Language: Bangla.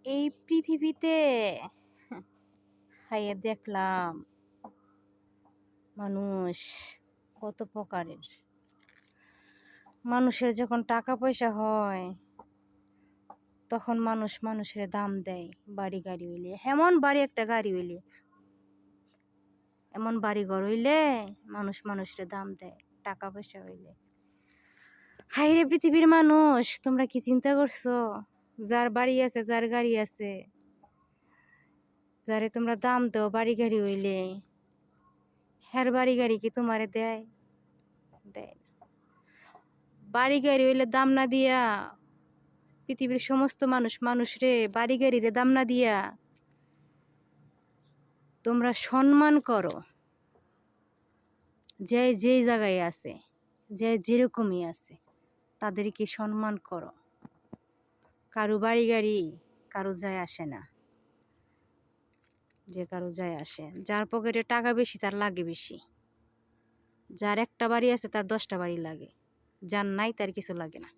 এই পৃথিবীতে খাইয়ে দেখলাম মানুষ কত প্রকারের। মানুষের যখন টাকা পয়সা হয় তখন মানুষ মানুষের দাম দেয়। বাড়ি গাড়ি হইলে, এমন বাড়ি একটা গাড়ি হইলে, এমন বাড়ি ঘর হইলে মানুষ মানুষের দাম দেয়। টাকা পয়সা হইলে হাইরে পৃথিবীর মানুষ, তোমরা কি চিন্তা করছো? যার বাড়ি আছে, যার গাড়ি আছে, যারে তোমরা দাম দাও বাড়ি গাড়ি হইলে, হ্যার বাড়ি গাড়ি কি তোমারে দেয়? দেয় না। বাড়ি গাড়ি হইলে দাম না দিয়া পৃথিবীর সমস্ত মানুষরে বাড়ি গাড়িরে দাম না দিয়া তোমরা সম্মান করো। যে যেই জায়গায় আছে, যে যেরকমই আছে, তাদেরকে সম্মান করো। কারো বাড়ি গাড়ি কারো যায় আসে না, যে কারো যায় আসে। যার পকেটে টাকা বেশি তার লাগে বেশি, যার একটা বাড়ি আছে তার 10টা বাড়ি লাগে, যার নাই তার কিছু লাগে না।